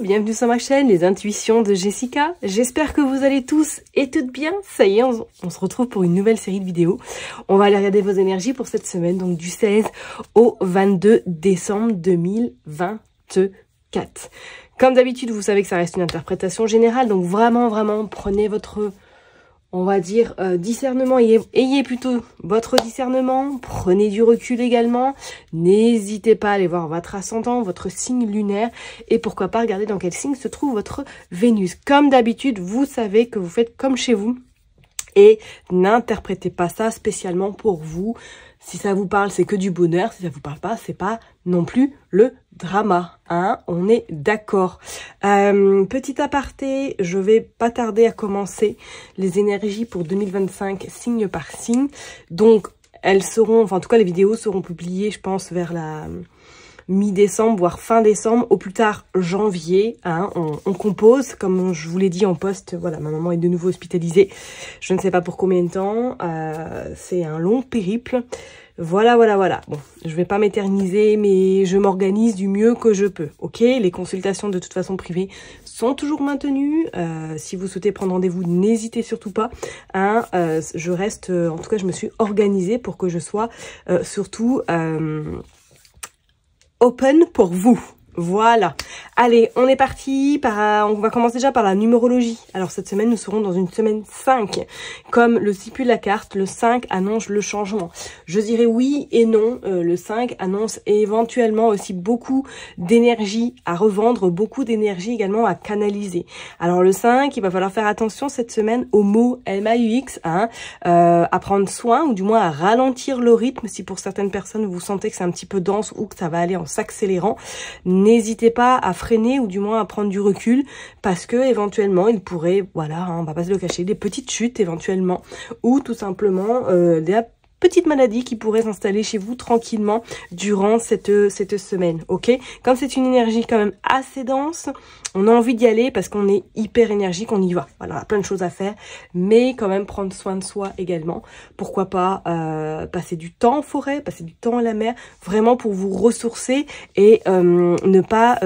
bienvenue sur ma chaîne, les intuitions de Jessica. J'espère que vous allez tous et toutes bien. Ça y est, on se retrouve pour une nouvelle série de vidéos. On va aller regarder vos énergies pour cette semaine, donc du 16 au 22 décembre 2024. Comme d'habitude, vous savez que ça reste une interprétation générale, donc vraiment, prenez votre... on va dire discernement, ayez plutôt votre discernement, prenez du recul également, n'hésitez pas à aller voir votre ascendant, votre signe lunaire et pourquoi pas regarder dans quel signe se trouve votre Vénus. Comme d'habitude, vous savez que vous faites comme chez vous et n'interprétez pas ça spécialement pour vous. Si ça vous parle, c'est que du bonheur. Si ça vous parle pas, c'est pas non plus le drama. Hein, on est d'accord. Petit aparté, je vais pas tarder à commencer les énergies pour 2025, signe par signe. Donc, elles seront, enfin en tout cas les vidéos seront publiées, je pense, vers la mi-décembre, voire fin décembre, au plus tard janvier. Hein, on compose, comme je vous l'ai dit en post, voilà, ma maman est de nouveau hospitalisée. Je ne sais pas pour combien de temps, c'est un long périple. Voilà. Bon, je vais pas m'éterniser, mais je m'organise du mieux que je peux, ok? Les consultations de toute façon privées sont toujours maintenues. Si vous souhaitez prendre rendez-vous, n'hésitez surtout pas. Hein, je reste, en tout cas, je me suis organisée pour que je sois surtout... open pour vous. Voilà. Allez, on est parti. On va commencer déjà par la numérologie. Alors cette semaine, nous serons dans une semaine 5. Comme le stipule la carte, le 5 annonce le changement. Je dirais oui et non. Le 5 annonce éventuellement aussi beaucoup d'énergie à revendre, beaucoup d'énergie également à canaliser. Alors le 5, il va falloir faire attention cette semaine au mot MAUX, hein, à prendre soin ou du moins à ralentir le rythme si pour certaines personnes vous sentez que c'est un petit peu dense ou que ça va aller en s'accélérant. N'hésitez pas à freiner ou du moins à prendre du recul parce que éventuellement il pourrait, voilà, hein, on va pas se le cacher, des petites chutes éventuellement ou tout simplement des petites maladies qui pourraient s'installer chez vous tranquillement durant cette semaine, ok? Comme c'est une énergie quand même assez dense, on a envie d'y aller parce qu'on est hyper énergique, on y va. Voilà, on a plein de choses à faire, mais quand même prendre soin de soi également. Pourquoi pas passer du temps en forêt, passer du temps à la mer, vraiment pour vous ressourcer et ne pas...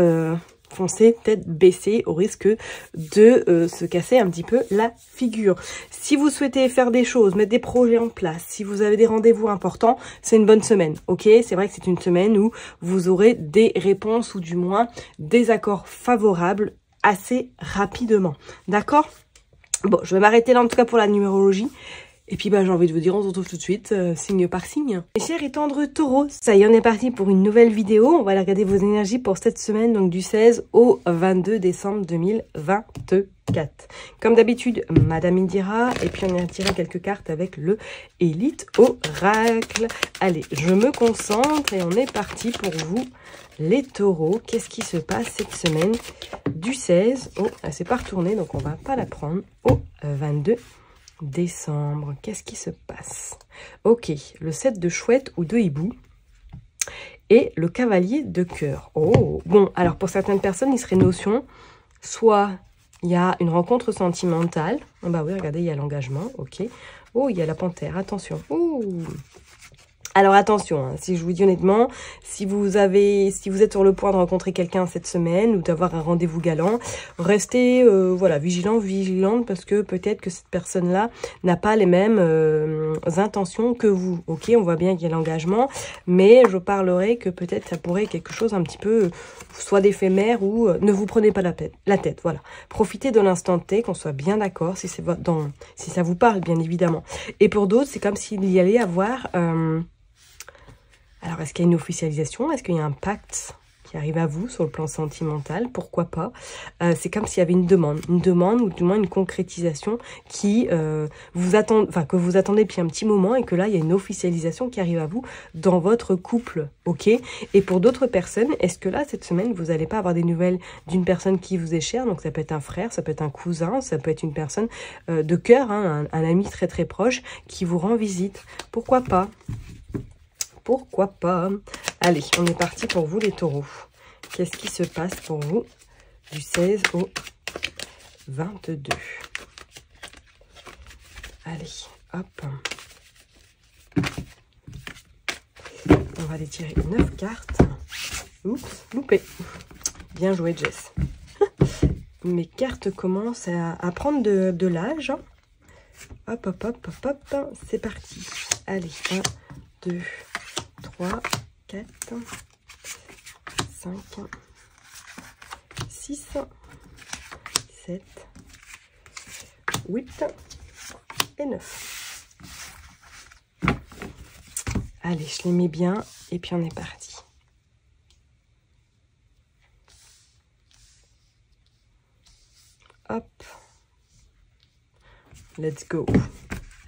foncer tête baissée au risque de se casser un petit peu la figure. Si vous souhaitez faire des choses, mettre des projets en place, si vous avez des rendez-vous importants, c'est une bonne semaine, ok? C'est vrai que c'est une semaine où vous aurez des réponses ou du moins des accords favorables assez rapidement, d'accord? Bon, je vais m'arrêter là en tout cas pour la numérologie. Et puis bah j'ai envie de vous dire, on se retrouve tout de suite, signe par signe. Mes chers et tendres taureaux, ça y est, on est parti pour une nouvelle vidéo. On va aller regarder vos énergies pour cette semaine, donc du 16 au 22 décembre 2024. Comme d'habitude, Madame Indira, et puis on ira tirer quelques cartes avec le Elite Oracle. Allez, je me concentre et on est parti pour vous, les taureaux. Qu'est-ce qui se passe cette semaine du 16 au... elle s'est pas retournée, donc on va pas la prendre, au 22 décembre. Qu'est-ce qui se passe? Ok, le 7 de chouette ou de hibou et le cavalier de cœur. Oh, bon, alors pour certaines personnes, il serait notion, soit il y a une rencontre sentimentale. Oh bah oui, regardez, il y a l'engagement, ok. Oh, il y a la panthère, attention. Oh. Alors attention, hein, si je vous dis honnêtement, si vous êtes sur le point de rencontrer quelqu'un cette semaine ou d'avoir un rendez-vous galant, restez voilà, vigilante parce que peut-être que cette personne-là n'a pas les mêmes intentions que vous. Ok, on voit bien qu'il y a l'engagement, mais je parlerai que peut-être ça pourrait être quelque chose un petit peu soit d'éphémère ou ne vous prenez pas la tête. Voilà, profitez de l'instant T, qu'on soit bien d'accord si ça vous parle bien évidemment. Et pour d'autres, c'est comme s'il y allait avoir alors, est-ce qu'il y a une officialisation? Est-ce qu'il y a un pacte qui arrive à vous sur le plan sentimental? Pourquoi pas? C'est comme s'il y avait une demande ou du moins une concrétisation qui que vous attendez depuis un petit moment et que là, il y a une officialisation qui arrive à vous dans votre couple, ok? Et pour d'autres personnes, est-ce que là, cette semaine, vous n'allez pas avoir des nouvelles d'une personne qui vous est chère? Donc, ça peut être un frère, ça peut être un cousin, ça peut être une personne de cœur, hein, un ami très très proche qui vous rend visite. Pourquoi pas? Pourquoi pas? Allez, on est parti pour vous les taureaux. Qu'est-ce qui se passe pour vous du 16 au 22? Allez, hop. On va aller tirer 9 cartes. Oups, loupé. Bien joué, Jess. mes cartes commencent à prendre de l'âge. Hop, hop, hop, hop, hop. C'est parti. Allez, 1, 2, 3, 4, 5, 6, 7, 8 et 9. Allez, je les mets bien et puis on est parti. Hop. Let's go.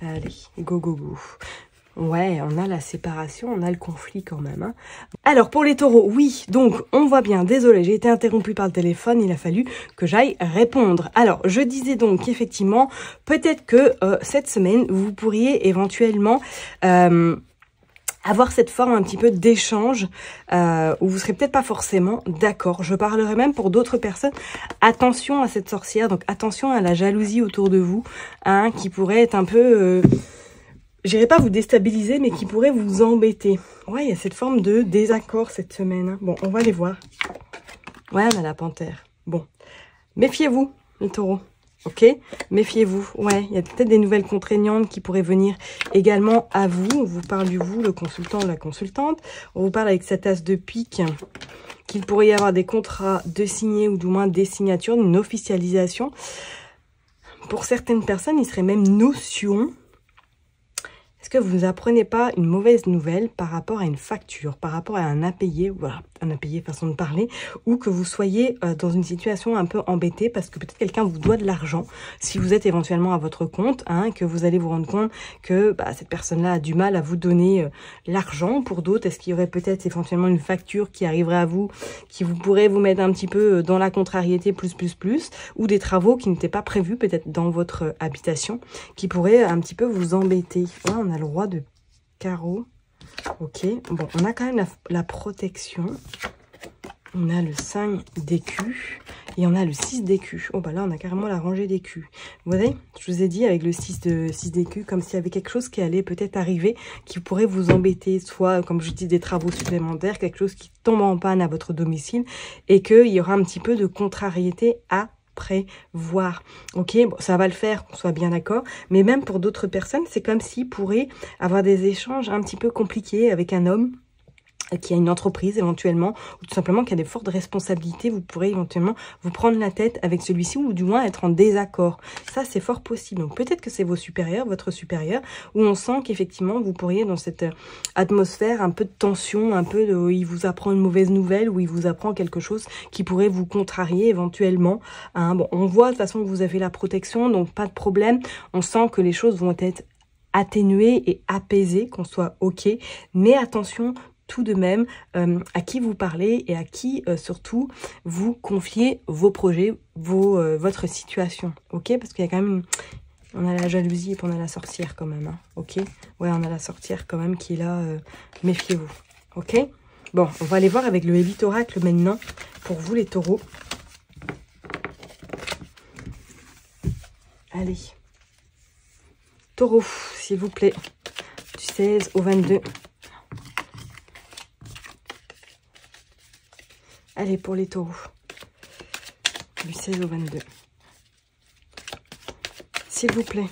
Allez, go, go, go. Ouais, on a la séparation, on a le conflit quand même. Hein. Alors, pour les taureaux, oui, donc, on voit bien, désolé, j'ai été interrompue par le téléphone, il a fallu que j'aille répondre. Alors, je disais donc qu'effectivement, peut-être que cette semaine, vous pourriez éventuellement avoir cette forme un petit peu d'échange où vous serez peut-être pas forcément d'accord. Je parlerai même pour d'autres personnes. Attention à cette sorcière, donc attention à la jalousie autour de vous, hein, qui pourrait être un peu... j'irai pas vous déstabiliser, mais qui pourrait vous embêter. Ouais, il y a cette forme de désaccord cette semaine. Hein. Bon, on va les voir. Ouais, on a la panthère. Bon, méfiez-vous, les taureaux. Ok, méfiez-vous. Ouais, il y a peut-être des nouvelles contraignantes qui pourraient venir également à vous. On vous parle du vous, le consultant ou la consultante. On vous parle avec cette as de pique qu'il pourrait y avoir des contrats de signer ou du moins des signatures, une officialisation. Pour certaines personnes, il serait même notion. Est-ce que vous n'apprenez pas une mauvaise nouvelle par rapport à une facture, par rapport à un impayé, voilà, un impayé façon de parler, ou que vous soyez dans une situation un peu embêtée parce que peut-être quelqu'un vous doit de l'argent, si vous êtes éventuellement à votre compte, hein, que vous allez vous rendre compte que cette personne-là a du mal à vous donner l'argent. Pour d'autres, est-ce qu'il y aurait peut-être éventuellement une facture qui arriverait à vous, qui vous pourrait vous mettre un petit peu dans la contrariété plus, ou des travaux qui n'étaient pas prévus peut-être dans votre habitation, qui pourraient un petit peu vous embêter. Voilà, on a le roi de carreau. Ok, bon, on a quand même la protection. On a le 5 d'écus et on a le 6 d'écus. Oh, bah là, on a carrément la rangée d'écus. Vous voyez, je vous ai dit avec le 6 d'écus, comme s'il y avait quelque chose qui allait peut-être arriver, qui pourrait vous embêter, soit, comme je dis, des travaux supplémentaires, quelque chose qui tombe en panne à votre domicile et qu'il y aura un petit peu de contrariété à prévoir. Ok, bon, ça va le faire, qu'on soit bien d'accord, mais même pour d'autres personnes, c'est comme s'il pourrait avoir des échanges un petit peu compliqués avec un homme qui a une entreprise éventuellement, ou tout simplement qui a des fortes responsabilités. Vous pourrez éventuellement vous prendre la tête avec celui-ci, ou du moins être en désaccord. Ça, c'est fort possible. Donc peut-être que c'est vos supérieurs, votre supérieur, où on sent qu'effectivement, vous pourriez, dans cette atmosphère, un peu de tension, un peu de, il vous apprend une mauvaise nouvelle, ou il vous apprend quelque chose qui pourrait vous contrarier éventuellement. Hein, bon, on voit de toute façon que vous avez la protection, donc pas de problème. On sent que les choses vont être atténuées et apaisées, qu'on soit ok. Mais attention, tout de même à qui vous parlez et à qui surtout vous confiez vos projets, votre situation, ok? Parce qu'il y a quand même, on a la jalousie et puis on a la sorcière quand même, hein, ok? Ouais, on a la sorcière quand même qui est là, méfiez-vous, ok? Bon, on va aller voir avec le Élite Oracle maintenant, pour vous les taureaux. Allez, taureau, s'il vous plaît, du 16 au 22. Allez, pour les taureaux, du 16 au 22. S'il vous plaît.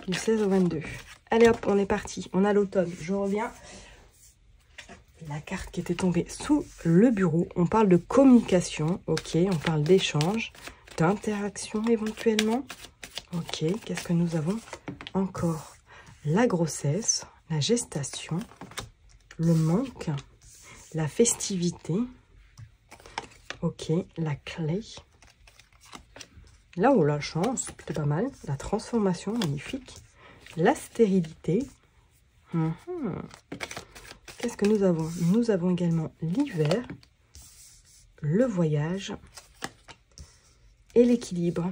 Du 16 au 22. Allez hop, on est parti. On a l'automne. Je reviens. La carte qui était tombée sous le bureau. On parle de communication. Ok, on parle d'échange, d'interaction éventuellement. Ok, qu'est-ce que nous avons encore? La grossesse, la gestation, le manque, la festivité, ok, la clé, là où la chance, plutôt pas mal, la transformation, magnifique, la stérilité. Qu'est-ce que nous avons? Nous avons également l'hiver, le voyage et l'équilibre.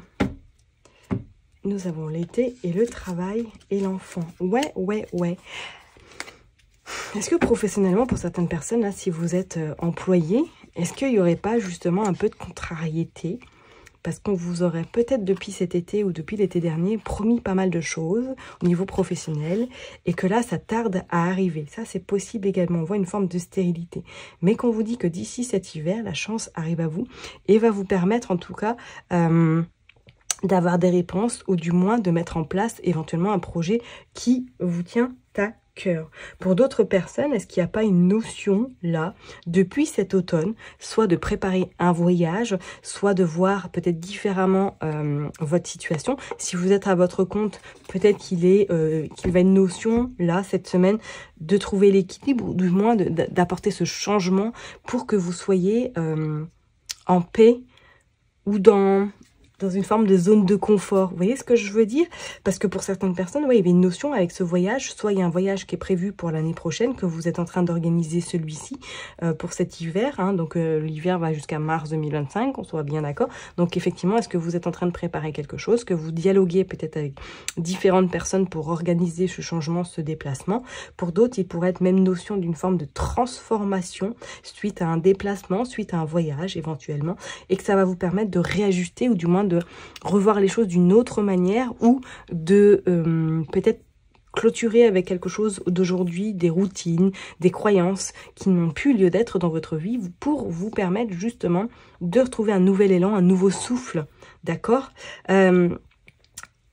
Nous avons l'été et le travail et l'enfant. Ouais. Est-ce que professionnellement, pour certaines personnes, là, si vous êtes employé, est-ce qu'il n'y aurait pas justement un peu de contrariété parce qu'on vous aurait peut-être depuis cet été ou depuis l'été dernier promis pas mal de choses au niveau professionnel et que là, ça tarde à arriver. Ça, c'est possible également. On voit une forme de stérilité. Mais qu'on vous dit que d'ici cet hiver, la chance arrive à vous et va vous permettre en tout cas d'avoir des réponses ou du moins de mettre en place éventuellement un projet qui vous tient à cœur. Pour d'autres personnes, est-ce qu'il n'y a pas une notion là, depuis cet automne, soit de préparer un voyage, soit de voir peut-être différemment votre situation. Si vous êtes à votre compte, peut-être qu'il va y a une notion là, cette semaine, de trouver l'équilibre ou du moins d'apporter ce changement pour que vous soyez en paix ou dans une forme de zone de confort. Vous voyez ce que je veux dire? Parce que pour certaines personnes, ouais, il y avait une notion avec ce voyage. Soit il y a un voyage qui est prévu pour l'année prochaine, que vous êtes en train d'organiser celui-ci pour cet hiver. Hein, donc l'hiver va jusqu'à mars 2025, on soit bien d'accord. Donc effectivement, est-ce que vous êtes en train de préparer quelque chose, que vous dialoguez peut-être avec différentes personnes pour organiser ce changement, ce déplacement? Pour d'autres, il pourrait être même notion d'une forme de transformation suite à un déplacement, suite à un voyage éventuellement, et que ça va vous permettre de réajuster ou du moins de revoir les choses d'une autre manière ou de peut-être clôturer avec quelque chose d'aujourd'hui, des routines, des croyances qui n'ont plus lieu d'être dans votre vie pour vous permettre justement de retrouver un nouvel élan, un nouveau souffle, d'accord?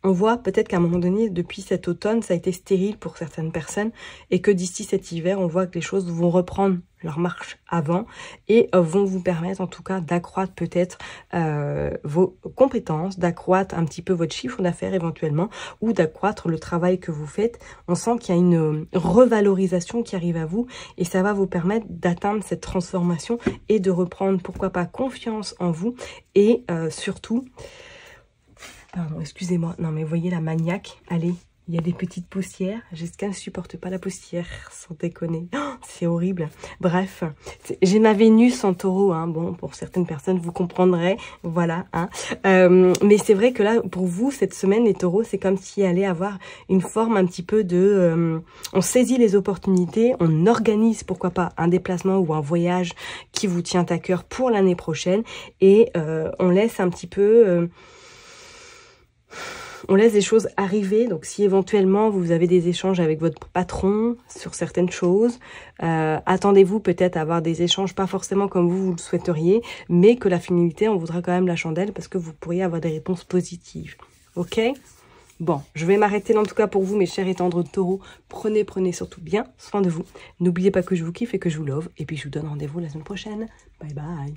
On voit peut-être qu'à un moment donné, depuis cet automne, ça a été stérile pour certaines personnes et que d'ici cet hiver, on voit que les choses vont reprendre leur marche avant et vont vous permettre en tout cas d'accroître peut-être vos compétences, d'accroître un petit peu votre chiffre d'affaires éventuellement ou d'accroître le travail que vous faites. On sent qu'il y a une revalorisation qui arrive à vous et ça va vous permettre d'atteindre cette transformation et de reprendre, pourquoi pas, confiance en vous et surtout... Pardon, excusez-moi. Non, mais voyez la maniaque. Allez, il y a des petites poussières. Jessica ne supporte pas la poussière, sans déconner. Oh, c'est horrible. Bref, j'ai ma Vénus en taureau. Hein. Bon, pour certaines personnes, vous comprendrez. Voilà. Hein. Mais c'est vrai que là, pour vous, cette semaine, les taureaux, c'est comme s'il allait avoir une forme un petit peu de... on saisit les opportunités, on organise, pourquoi pas, un déplacement ou un voyage qui vous tient à cœur pour l'année prochaine. Et on laisse un petit peu... on laisse les choses arriver. Donc si éventuellement vous avez des échanges avec votre patron sur certaines choses, attendez-vous peut-être à avoir des échanges pas forcément comme vous le souhaiteriez, mais que la finalité, on voudra quand même la chandelle parce que vous pourriez avoir des réponses positives. Ok? Bon, je vais m'arrêter là en tout cas pour vous, mes chers et tendres taureaux. Prenez surtout bien soin de vous. N'oubliez pas que je vous kiffe et que je vous love. Et puis je vous donne rendez-vous la semaine prochaine. Bye bye.